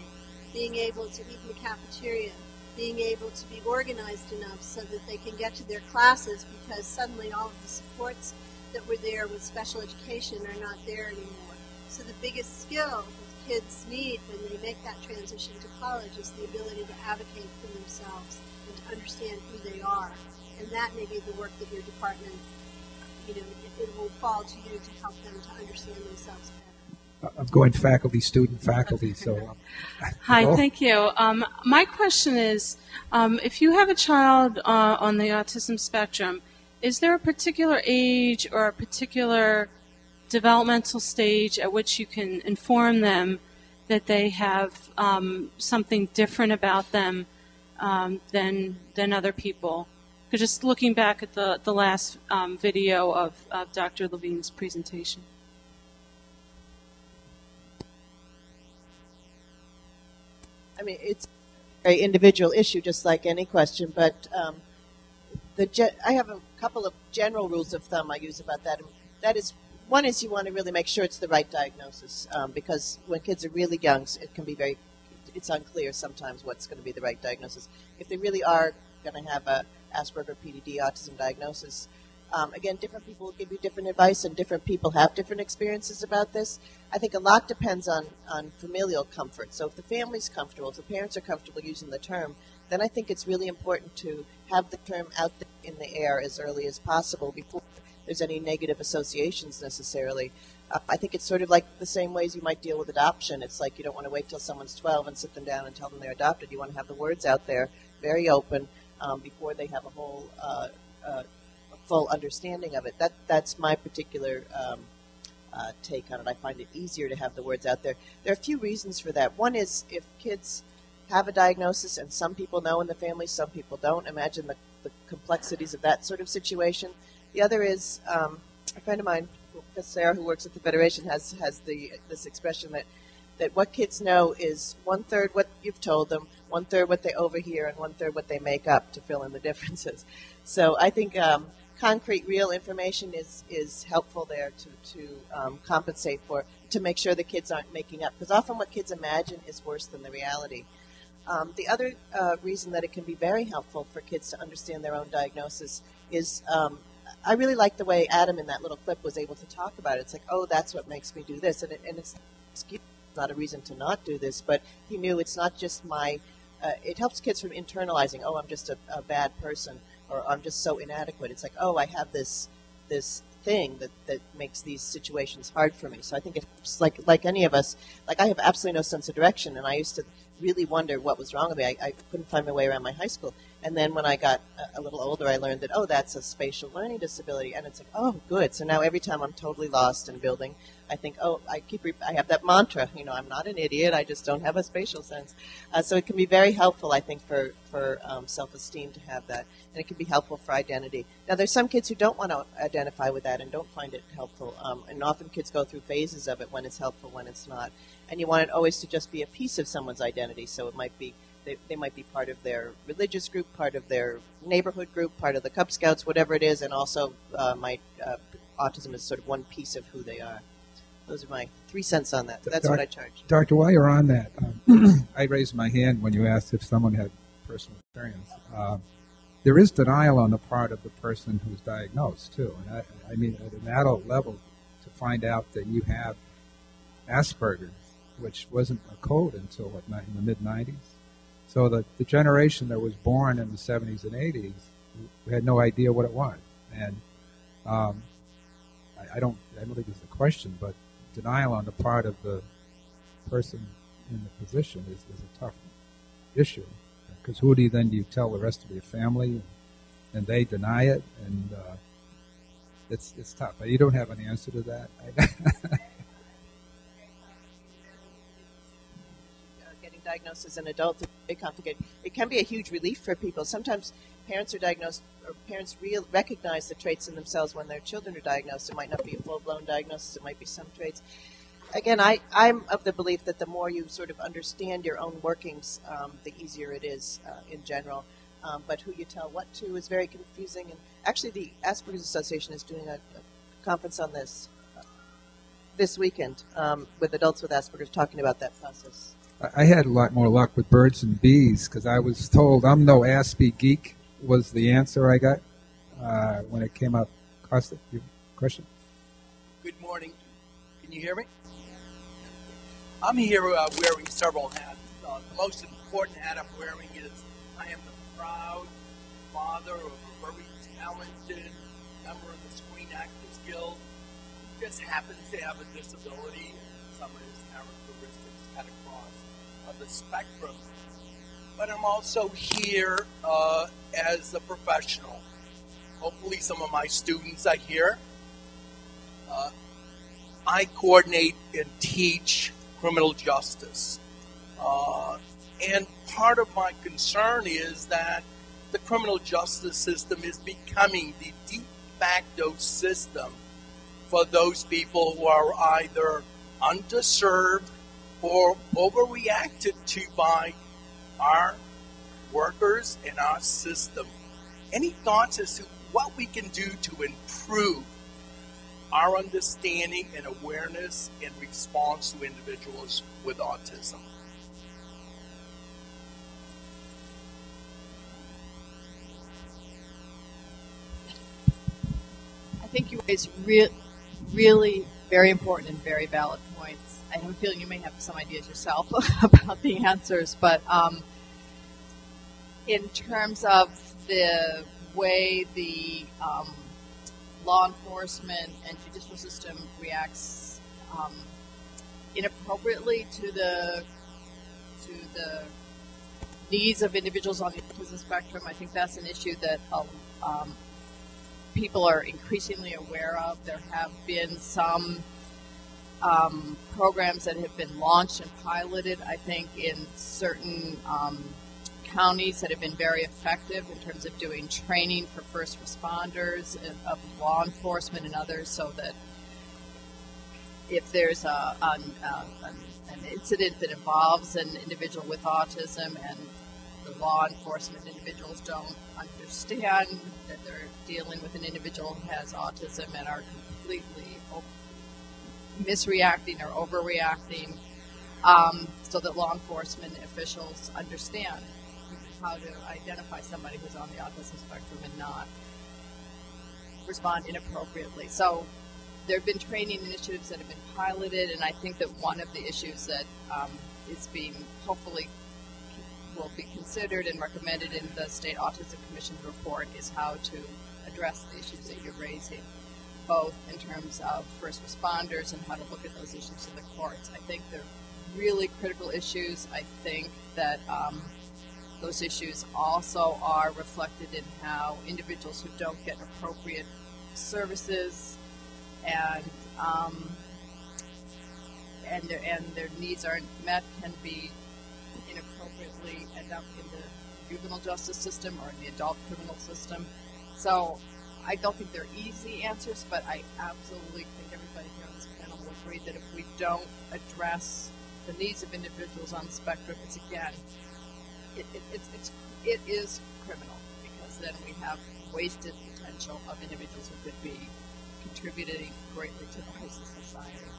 being able to eat in the cafeteria, being able to be organized enough so that they can get to their classes, because suddenly all of the supports that were there with special education are not there anymore. So the biggest skill that kids need when they make that transition to college is the ability to advocate for themselves and to understand who they are. And that may be the work that your department, you know, it will fall to you to help them to understand themselves better. I'm going faculty, so. Hi, thank you. My question is, if you have a child on the autism spectrum, is there a particular age or a particular developmental stage at which you can inform them that they have something different about them than other people? Because just looking back at the last video of Dr. Levine's presentation. I mean, it's a very individual issue, just like any question, but I have a couple of general rules of thumb I use about that. And that is, one is you want to really make sure it's the right diagnosis, because when kids are really young, it can be it's unclear sometimes what's going to be the right diagnosis. If they really are going to have a Asperger PDD autism diagnosis, again, different people will give you different advice, and different people have different experiences about this. I think a lot depends on familial comfort. So if the family's comfortable, if the parents are comfortable using the term, then I think it's really important to have the term out there in the air as early as possible before there's any negative associations necessarily. I think it's sort of like the same ways you might deal with adoption. It's like you don't want to wait till someone's 12 and sit them down and tell them they're adopted. You want to have the words out there very open before they have a whole full understanding of it. That's my particular take on it. I find it easier to have the words out there. There are a few reasons for that. One is if kids have a diagnosis, and some people know in the family, some people don't. Imagine the complexities of that sort of situation. The other is a friend of mine, Sarah, who works at the Federation, has this expression that what kids know is 1/3 what you've told them, 1/3 what they overhear, and 1/3 what they make up to fill in the differences. So I think concrete, real information is helpful there to compensate for, to make sure the kids aren't making up, because often what kids imagine is worse than the reality. The other reason that it can be very helpful for kids to understand their own diagnosis is I really like the way Adam in that little clip was able to talk about it. It's like, oh, that's what makes me do this. And it's not a reason to not do this, but he knew it's not just it helps kids from internalizing, oh, I'm just a bad person, or I'm just so inadequate. It's like, oh, I have this thing that makes these situations hard for me. So I think it's like any of us, like I have absolutely no sense of direction, and I used to really wonder what was wrong with me. I couldn't find my way around my high school. And then when I got a little older, I learned that, oh, that's a spatial learning disability. And it's like, oh, good. So now every time I'm totally lost in a building, I think, oh, I have that mantra, I'm not an idiot. I just don't have a spatial sense. So it can be very helpful, I think, for self-esteem to have that. And it can be helpful for identity. Now, there's some kids who don't want to identify with that and don't find it helpful. And often kids go through phases of it, when it's helpful, when it's not. And you want it always to just be a piece of someone's identity. So it might be, they might be part of their religious group, part of their neighborhood group, part of the Cub Scouts, whatever it is. And also autism is sort of one piece of who they are. Those are my 3 cents on that. That's what I charge. Doctor, while you're on that, I raised my hand when you asked if someone had personal experience. There is denial on the part of the person who's diagnosed, too. And I mean, at an adult level, to find out that you have Asperger's, which wasn't a code until, in the mid-'90s? So the generation that was born in the 70s and 80s had no idea what it was. And I don't think it's a question, but denial on the part of the person in the position is a tough issue. Because who do you tell the rest of your family, and they deny it, and it's tough. You don't have an answer to that. Getting diagnosed as an adult is very complicated. It can be a huge relief for people. Sometimes parents are diagnosed, or parents recognize the traits in themselves when their children are diagnosed. It might not be a full-blown diagnosis. It might be some traits. Again, I'm of the belief that the more you sort of understand your own workings, the easier it is in general. But who you tell what to is very confusing. And actually, the Asperger's Association is doing a conference on this weekend with adults with Asperger's, talking about that process. I had a lot more luck with birds and bees because I was told I'm no Aspie geek was the answer I got when it came up. Costa, your question? Good morning. Can you hear me? I'm here wearing several hats. The most important hat I'm wearing is I am the proud father of a very talented member of the Screen Actors Guild who just happens to have a disability and some of his characteristics cut across the spectrum. But I'm also here as a professional. Hopefully some of my students are here. I coordinate and teach criminal justice. And part of my concern is that the criminal justice system is becoming the de facto system for those people who are either underserved or overreacted to by our workers and our system. Any thoughts as to what we can do to improve our understanding and awareness in response to individuals with autism? I think you raise really very important and very valid points. I have a feeling you may have some ideas yourself about the answers, but in terms of the way the law enforcement and judicial system reacts inappropriately to the needs of individuals on the autism spectrum, I think that's an issue that people are increasingly aware of. There have been some programs that have been launched and piloted, I think, in certain counties that have been very effective in terms of doing training for first responders, of law enforcement and others, so that if there's an incident that involves an individual with autism and the law enforcement individuals don't understand that they're dealing with an individual who has autism and are completely misreacting or overreacting, so that law enforcement officials understand how to identify somebody who's on the autism spectrum and not respond inappropriately. So there have been training initiatives that have been piloted, and I think that one of the issues that is being hopefully will be considered and recommended in the State Autism Commission's report is how to address the issues that you're raising, both in terms of first responders and how to look at those issues in the courts. I think they're really critical issues. I think that those issues also are reflected in how individuals who don't get appropriate services and their needs aren't met can be inappropriately end up in the juvenile justice system or in the adult criminal system. So I don't think they're easy answers, but I absolutely think everybody here on this panel will agree that if we don't address the needs of individuals on the spectrum, it's again, it is criminal, because then we have wasted potential of individuals who could be contributing greatly to the rise of society.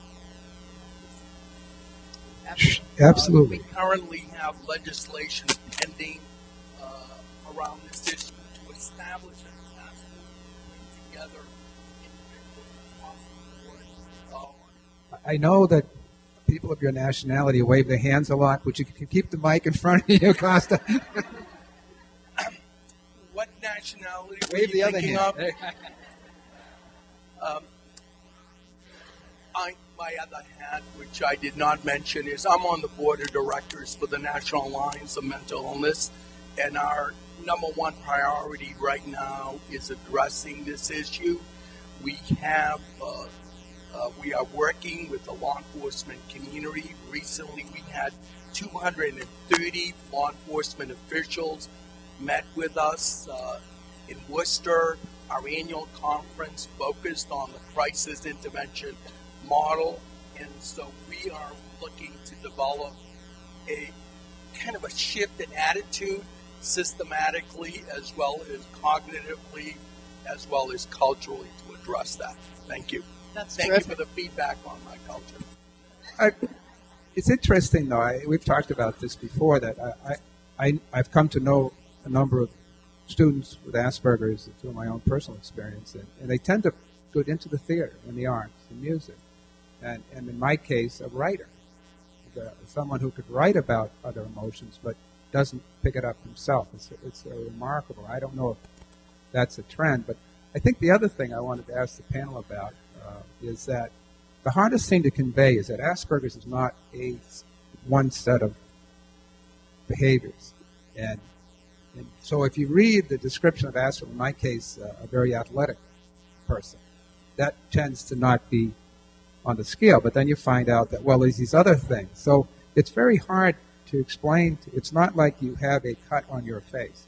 Absolutely. We currently have legislation pending around this issue to establish a task force to bring together individuals across the board. I know that people of your nationality wave their hands a lot. Would you keep the mic in front of you, Costa? What nationality Wave were you the other thinking hand. of? My other hat, which I did not mention, is I'm on the board of directors for the National Alliance of Mental Illness, and our number one priority right now is addressing this issue. We are working with the law enforcement community. Recently, we had 230 law enforcement officials met with us in Worcester. Our annual conference focused on the crisis intervention model, and so we are looking to develop a kind of a shift in attitude systematically as well as cognitively as well as culturally to address that. Thank you. Thank you for the feedback on my culture. It's interesting, though. We've talked about this before, that I've come to know a number of students with Asperger's through my own personal experience, and they tend to go into the theater and the arts and music. And in my case, a writer, someone who could write about other emotions but doesn't pick it up himself. It's remarkable. I don't know if that's a trend, but I think the other thing I wanted to ask the panel about is that the hardest thing to convey is that Asperger's is not one set of behaviors. And so if you read the description of Asperger's, in my case, a very athletic person, that tends to not be on the scale, but then you find out that, well, there's these other things. So it's very hard to explain. It's not like you have a cut on your face.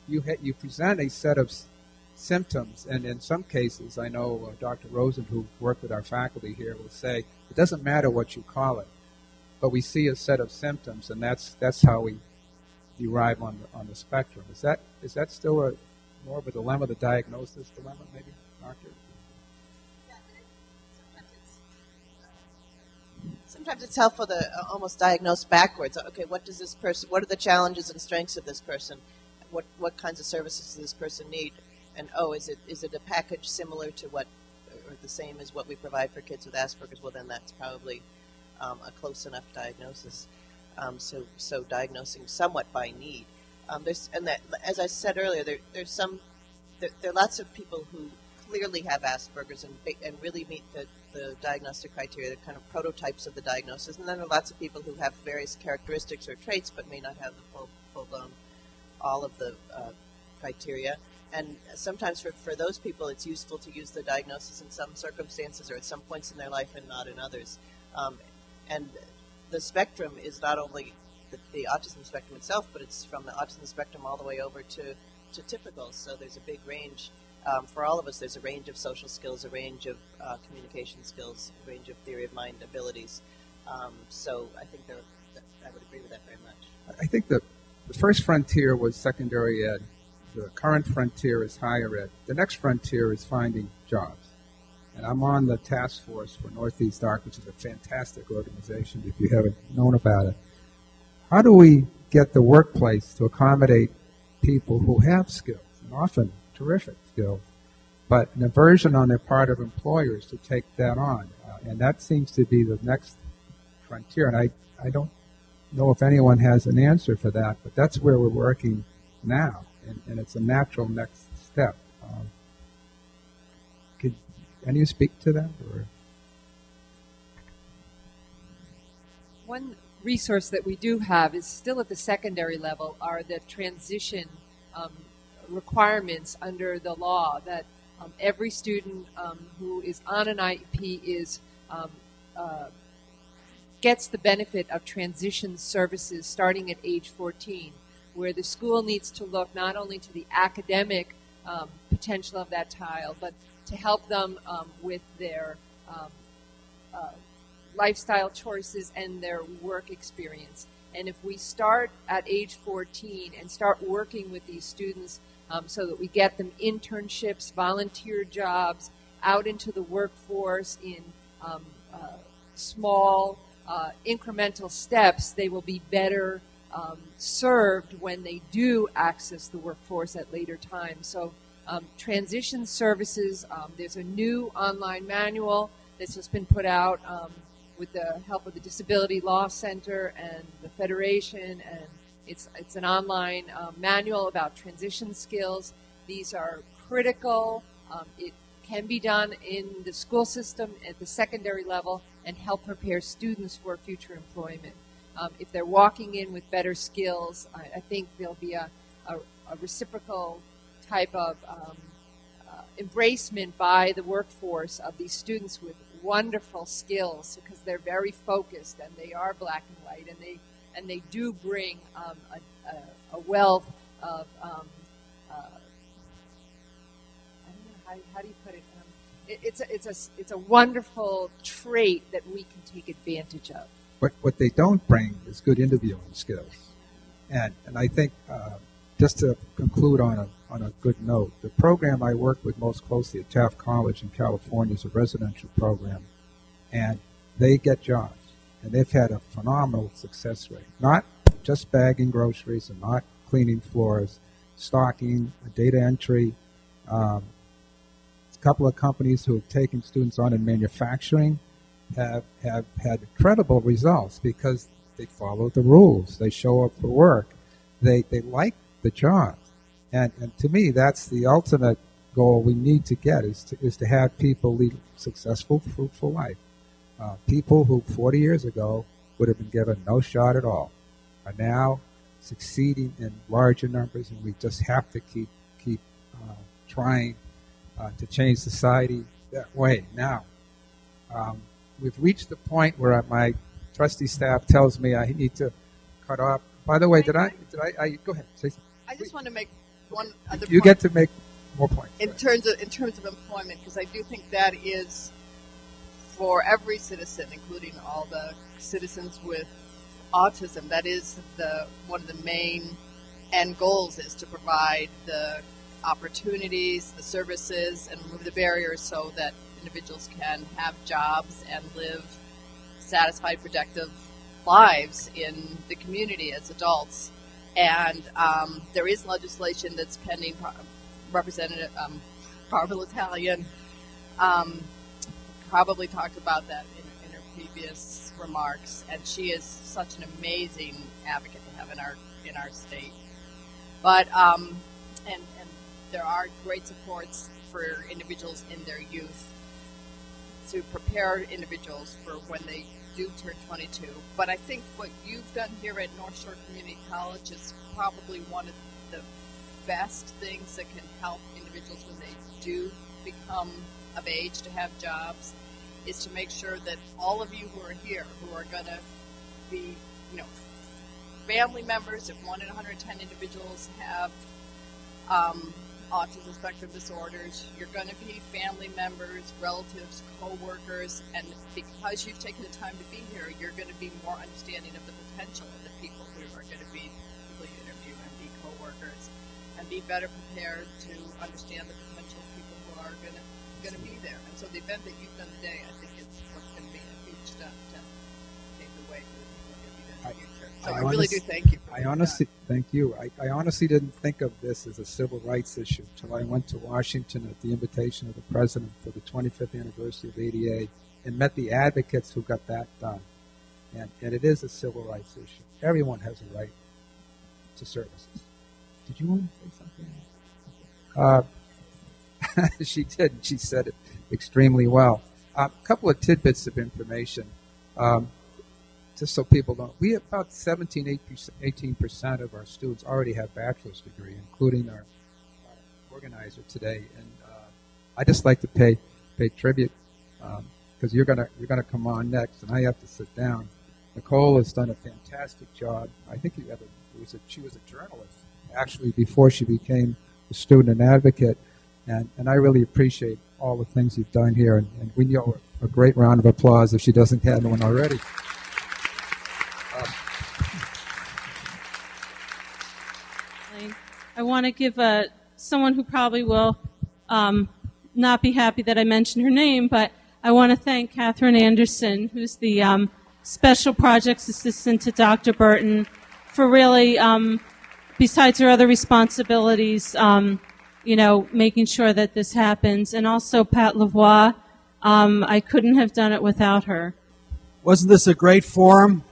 You present a set of symptoms, and in some cases, I know Dr. Rosen, who worked with our faculty here, will say, it doesn't matter what you call it, but we see a set of symptoms, and that's how we derive on the spectrum. Is that still more of a dilemma, the diagnosis dilemma, maybe, Doctor? Sometimes it's helpful to almost diagnose backwards. Okay, what are the challenges and strengths of this person? What kinds of services does this person need? And is it a package similar to or the same as what we provide for kids with Asperger's? Well, then that's probably a close enough diagnosis. So diagnosing somewhat by need. As I said earlier, there are lots of people who clearly have Asperger's and really meet the diagnostic criteria. They're kind of prototypes of the diagnosis. And then there are lots of people who have various characteristics or traits but may not have the full-blown, all of the criteria. And sometimes for those people, it's useful to use the diagnosis in some circumstances or at some points in their life and not in others. And the spectrum is not only the autism spectrum itself, but it's from the autism spectrum all the way over to typical. So there's a big range. For all of us, there's a range of social skills, a range of communication skills, a range of theory of mind abilities. So I think I would agree with that very much. I think the first frontier was secondary ed. The current frontier is higher ed. The next frontier is finding jobs. And I'm on the task force for Northeast ARC, which is a fantastic organization if you haven't known about it. How do we get the workplace to accommodate people who have skills, and often terrific skills, but an aversion on their part of employers to take that on? And that seems to be the next frontier. And I don't know if anyone has an answer for that, but that's where we're working now. And it's a natural next step. Can you speak to that? Or? one resource that we do have is still at the secondary level are the transition requirements under the law that every student who is on an IEP is gets the benefit of transition services starting at age 14, where the school needs to look not only to the academic potential of that child, but to help them with their lifestyle choices and their work experience. And if we start at age 14 and start working with these students so that we get them internships, volunteer jobs, out into the workforce in small incremental steps, they will be better served when they do access the workforce at later times. So transition services, there's a new online manual that's just been put out with the help of the Disability Law Center and the Federation, and it's an online manual about transition skills. These are critical. It can be done in the school system at the secondary level and help prepare students for future employment. If they're walking in with better skills, I think there'll be a reciprocal type of embracement by the workforce of these students with wonderful skills, because they're very focused and they are black and white, and they do bring a wealth of I don't know how do you put it. It's a wonderful trait that we can take advantage of. What they don't bring is good interviewing skills, and I think just to conclude on a good note, the program I work with most closely at Taft College in California is a residential program, and they get jobs, and they've had a phenomenal success rate. Not just bagging groceries and not cleaning floors, stocking, data entry. A couple of companies who have taken students on in manufacturing have had incredible results because they follow the rules. They show up for work. They like the job. And to me, that's the ultimate goal we need to get is to have people lead successful, fruitful life. People who 40 years ago would have been given no shot at all are now succeeding in larger numbers, and we just have to keep trying to change society that way. Now, we've reached the point where my trustee staff tells me I need to cut off. By the way, did I go ahead, say something. I just want to make one other You point. get to make more points. In terms of employment, because I do think that is for every citizen, including all the citizens with autism, that is one of the main end goals, is to provide the opportunities, the services, and remove the barriers so that individuals can have jobs and live satisfied, productive lives in the community as adults. And there is legislation that's pending. Representative Barbara Italian probably talked about that in her previous remarks, and she is such an amazing advocate to have in our state. But and there are great supports for individuals in their youth to prepare individuals for when they do turn 22. But I think what you've done here at North Shore Community College is probably one of the best things that can help individuals when they do become of age to have jobs, is to make sure that all of you who are here, who are going to be, family members, if 1 in 110 individuals have autism spectrum disorders, you're going to be family members, relatives, co-workers, and because you've taken the time to be here, you're going to be more understanding of the potential of the people who are going to be people you interview and be co-workers, and be better prepared to understand the potential of people who are going to be there. And so the event that you've done today, I think, is what's going to be a huge step to pave the way for the people who are going to be there in the future. So I really do thank you. Thank you. I honestly didn't think of this as a civil rights issue until I went to Washington at the invitation of the president for the 25th anniversary of ADA and met the advocates who got that done. And it is a civil rights issue. Everyone has a right to services. Did you want to say something? She did. She said it extremely well. A couple of tidbits of information. just so people know, we have about 18% of our students already have bachelor's degree, including our organizer today. And I just like to pay tribute because you're gonna come on next, and I have to sit down. Nicole has done a fantastic job. I think she was a journalist actually before she became a student and advocate, and I really appreciate all the things you've done here, and we know a great round of applause if she doesn't have one already. I want to give someone who probably will not be happy that I mentioned her name, but I want to thank Catherine Anderson, who's the Special Projects Assistant to Dr. Burton, for really, besides her other responsibilities, making sure that this happens. And also Pat Lavoie. I couldn't have done it without her. Wasn't this a great forum?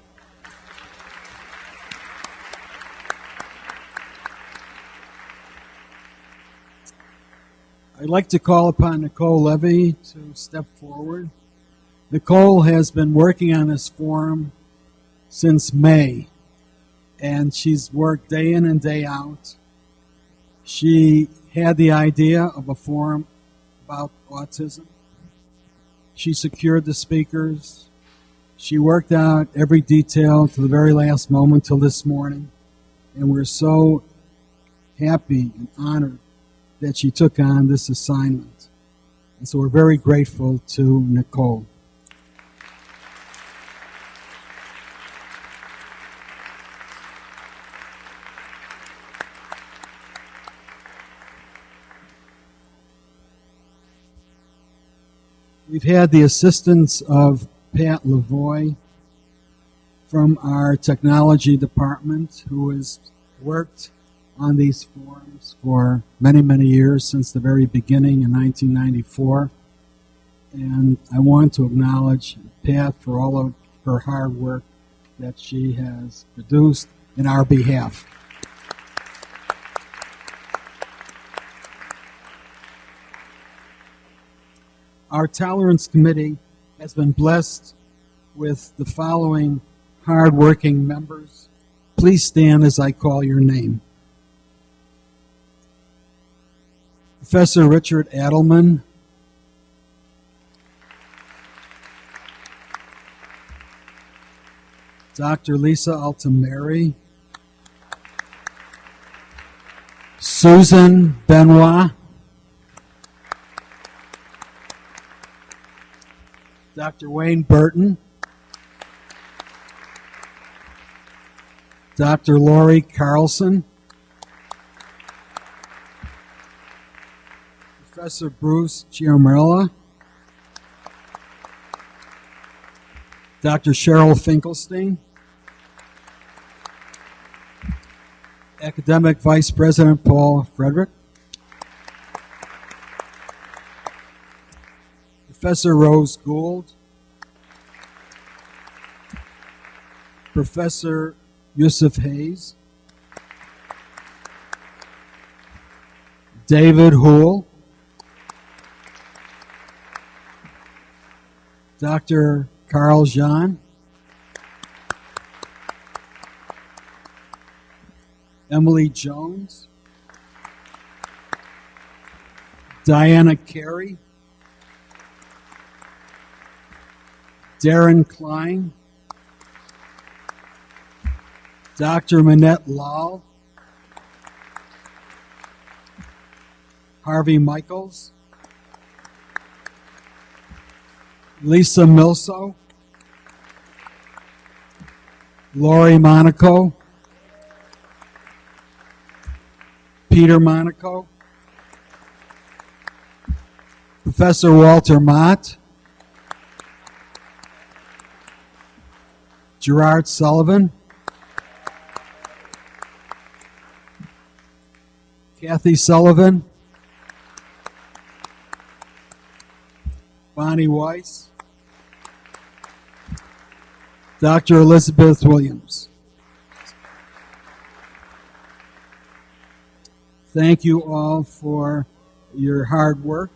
I'd like to call upon Nicole Levy to step forward. Nicole has been working on this forum since May, and she's worked day in and day out. She had the idea of a forum about autism. She secured the speakers. She worked out every detail to the very last moment till this morning, and we're so happy and honored that she took on this assignment. And so we're very grateful to Nicole. We've had the assistance of Pat Lavoie from our technology department, who has worked on these forums for many, many years, since the very beginning in 1994. And I want to acknowledge Pat for all of her hard work that she has produced in our behalf. Our Tolerance Committee has been blessed with the following hard-working members. Please stand as I call your name. Professor Richard Adelman, Dr. Lisa Altameri, Susan Benoit, Dr. Wayne Burton, Dr. Lori Carlson, Professor Bruce Giamarella, Dr. Cheryl Finkelstein, Academic Vice President Paul Frederick, Professor Rose Gould, Professor Yusuf Hayes, David Houle, Dr. Carl Jean, Emily Jones, Diana Carey, Darren Klein, Dr. Manette Lal, Harvey Michaels, Lisa Milso, Lori Monaco, Peter Monaco, Professor Walter Mott, Gerard Sullivan, Kathy Sullivan, Bonnie Weiss, Dr. Elizabeth Williams. Thank you all for your hard work.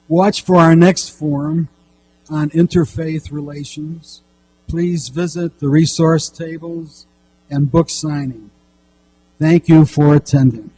Watch for our next forum on interfaith relations. please visit the resource tables and book signing. Thank you for attending.